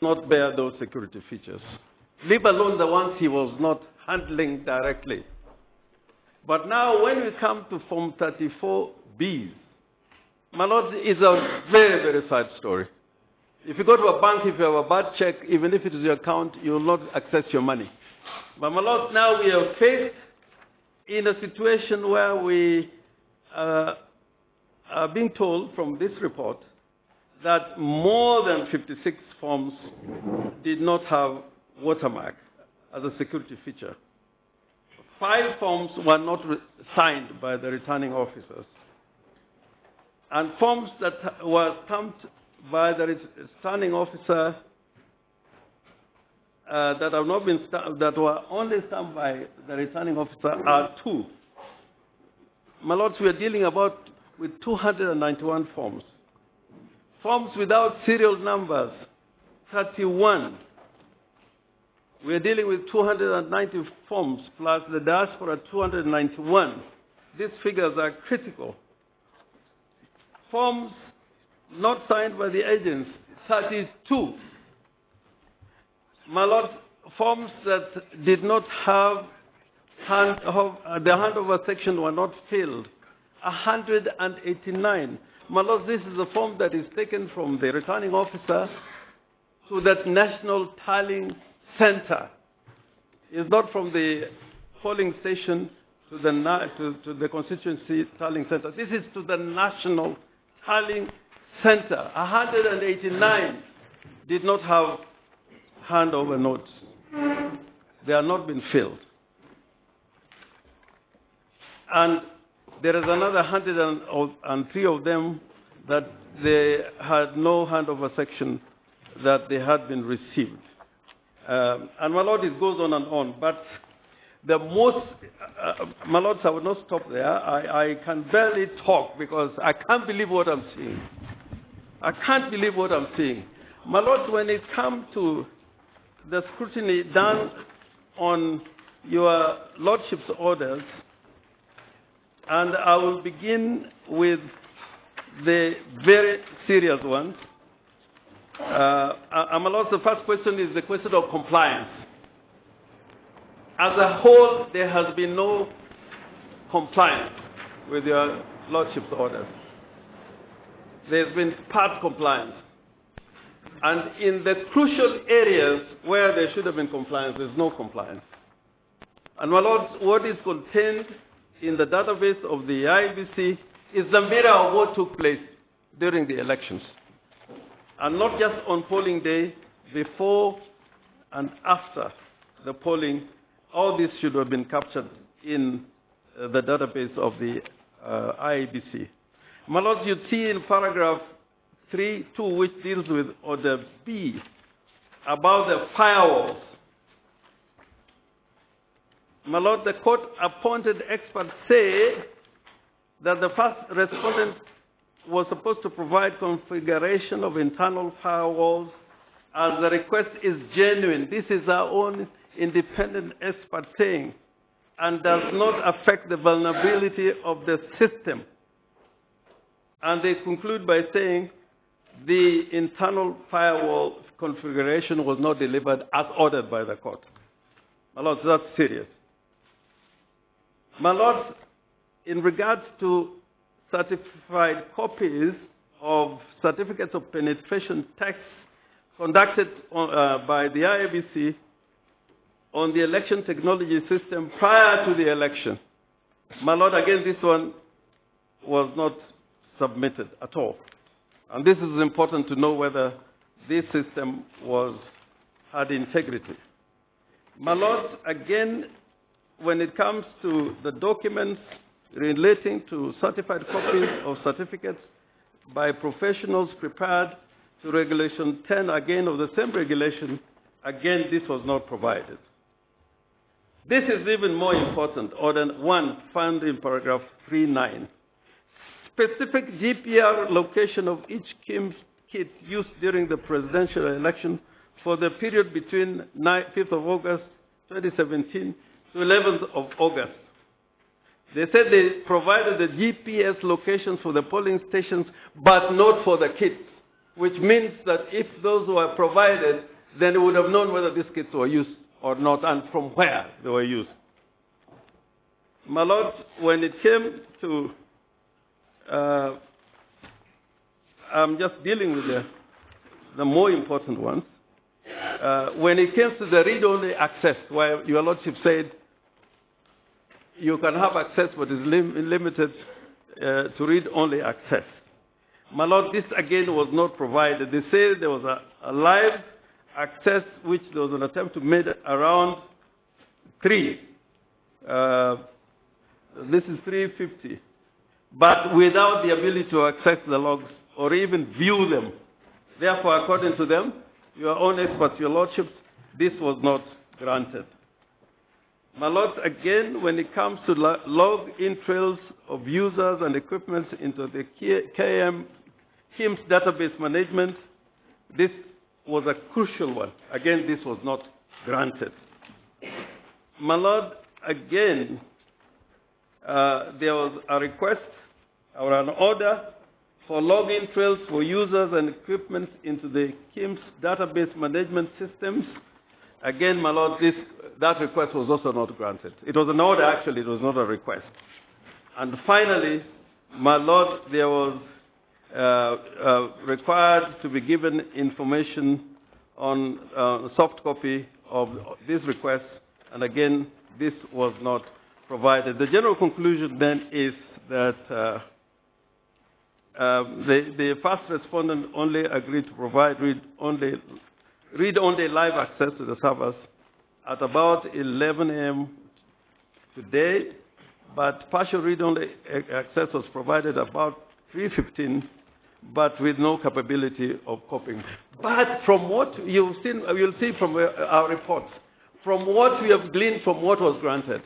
not bear those security features, leave alone the ones he was not handling directly. But now when we come to Form 34B, my lord, it's a very, very sad story. If you go to a bank, if you have a bad check, even if it is your account, you will not access your money. But my lord, now we are faced in a situation where we are being told from this report that more than 56 forms did not have watermark as a security feature. 5 forms were not signed by the returning officers. And forms that were stamped by the returning officer that have not been stamped, that were only stamped by the returning officer are 2. My lords, we are dealing with 291 forms. Forms without serial numbers, 31. We are dealing with 290 forms plus the diaspora, 291. These figures are critical. Forms not signed by the agents, 32. My lord, forms that did not have the handover section were not filled, 189. My lord, this is a form that is taken from the returning officer to that national tallying center. It's not from the polling station to the constituency tallying center. This is to the national tallying center. 189 did not have handover notes. They have not been filled. And there is another 103 of them that they had no handover section that they had been received. And my lord, it goes on and on. But the most, my lords, I will not stop there. I can barely talk because I can't believe what I'm seeing. I can't believe what I'm seeing. My lords, when it comes to the scrutiny done on your lordship's orders, and I will begin with the very serious ones. My lords, the first question is the question of compliance. As a whole, there has been no compliance with your lordship's orders. There's been part compliance. And in the crucial areas where there should have been compliance, there's no compliance. And my lords, what is contained in the database of the IEBC is the mirror of what took place during the elections. And not just on polling day, before and after the polling, all this should have been captured in the database of the IEBC. My lords, you see in paragraph 3.2, which deals with order B, about the firewalls. My lord, the court-appointed experts say that the first respondent was supposed to provide configuration of internal firewalls as the request is genuine. This is our own independent expert saying, and does not affect the vulnerability of the system. And they conclude by saying the internal firewall configuration was not delivered as ordered by the court. My lords, that's serious. My lords, in regards to certified copies of certificates of penetration tests conducted by the IEBC on the election technology system prior to the election. My lord, again, this one was not submitted at all. And this is important to know whether this system had integrity. My lord, again, when it comes to the documents relating to certified copies of certificates by professionals prepared to Regulation 10, again, of the same regulation, again, this was not provided. This is even more important. Order 1, found in paragraph 3.9. Specific GPR location of each kit used during the presidential election for the period between 5th of August 2017 to 11th of August. They said they provided the GPS locations for the polling stations, but not for the kits. which means that if those were provided, then we would have known whether these kits were used or not and from where they were used. My Lord, when it came to, I'm just dealing with the more important ones. When it comes to the read-only access, where Your Lordship said you can have access but is limited to read-only access. My Lord, this again was not provided. They say there was a live access which there was an attempt to make around 3. This is 350. But without the ability to access the logs or even view them. Therefore, according to them, your own experts, Your Lordships, this was not granted. My Lord, again, when it comes to log-in trails of users and equipment into the KIMS database management, this was a crucial one. Again, this was not granted. My Lord, again, there was a request or an order for login trails for users and equipment into the KIMS database management systems. Again, my Lord, that request was also not granted. It was an order, actually, it was not a request. And finally, my Lord, there was required to be given information on soft copy of this request, and again, this was not provided. The general conclusion then is that the first respondent only agreed to provide read-only live access to the servers at about 11 a.m. today, but partial read-only access was provided about 3:15, but with no capability of copying. But from what you'll see from our reports, from what we have gleaned from what was granted,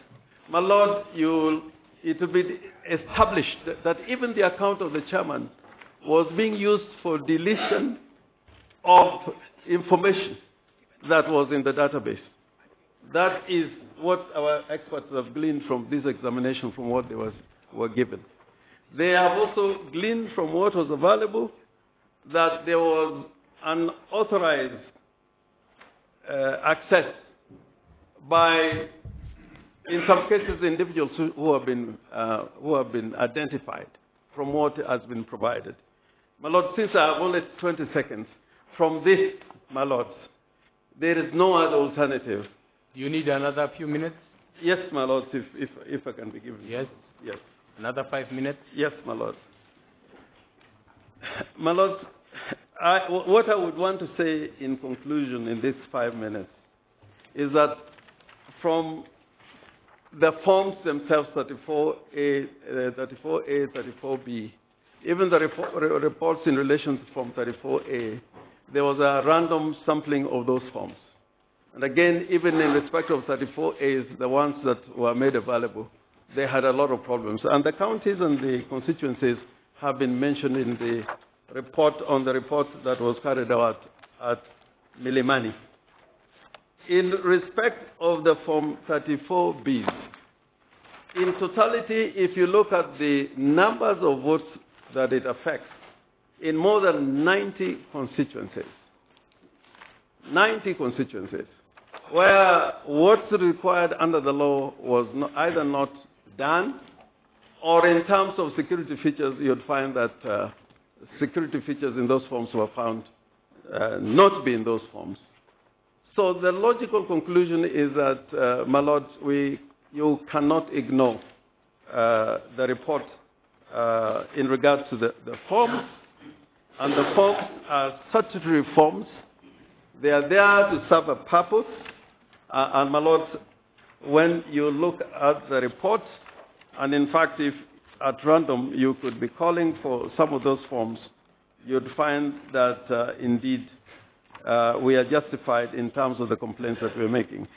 my Lord, it will be established that even the account of the chairman was being used for deletion of information that was in the database. That is what our experts have gleaned from this examination, from what they were given. They have also gleaned from what was available that there was unauthorized access by, in some cases, individuals who have been identified from what has been provided. My Lord, since I have only 20 seconds, from this, my Lord, there is no other alternative. Do you need another few minutes? Yes, my Lord, if I can be given. Yes. Yes. Another 5 minutes? Yes, my Lord. My Lord, what I would want to say in conclusion in these 5 minutes is that from the forms themselves, 34A, 34B, even the reports in relation to Form 34A, there was a random sampling of those forms. And again, even in respect of 34As, the ones that were made available, they had a lot of problems. And the counties and the constituencies have been mentioned in the report, on the report that was carried out at Milimani. In respect of the Form 34Bs, in totality, if you look at the numbers of votes that it affects, in more than 90 constituencies, where what's required under the law was either not done, or in terms of security features, you'd find that security features in those forms were found not to be in those forms. So the logical conclusion is that, my Lord, you cannot ignore the report in regards to the forms, and the forms are statutory forms. They are there to serve a purpose, and my Lord, when you look at the report, and in fact, if at random you could be calling for some of those forms, you'd find that indeed we are justified in terms of the complaints that we're making.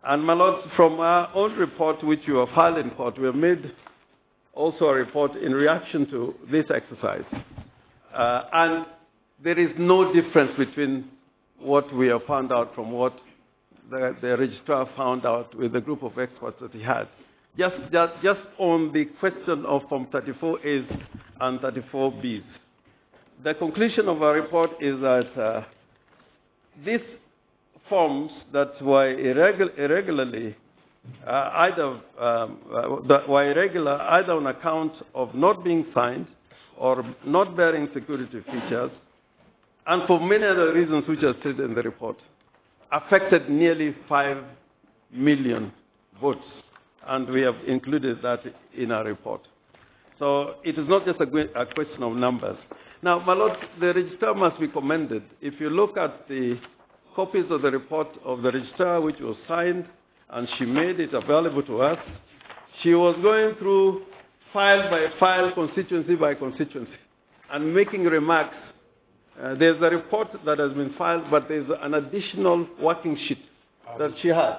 And my Lord, from our own report, which you have filed in court, we have made also a report in reaction to this exercise. And there is no difference between what we have found out from what the registrar found out with the group of experts that he had. Just on the question of Form 34As and 34Bs. the conclusion of our report is that these forms that were irregular either on account of not being signed or not bearing security features, and for many other reasons which are stated in the report, affected nearly 5 million votes, and we have included that in our report. So it is not just a question of numbers. Now, my lord, the registrar must be commended. If you look at the copies of the report of the registrar, which was signed, and she made it available to us, she was going through file by file, constituency by constituency, and making remarks. There's a report that has been filed, but there's an additional working sheet that she had.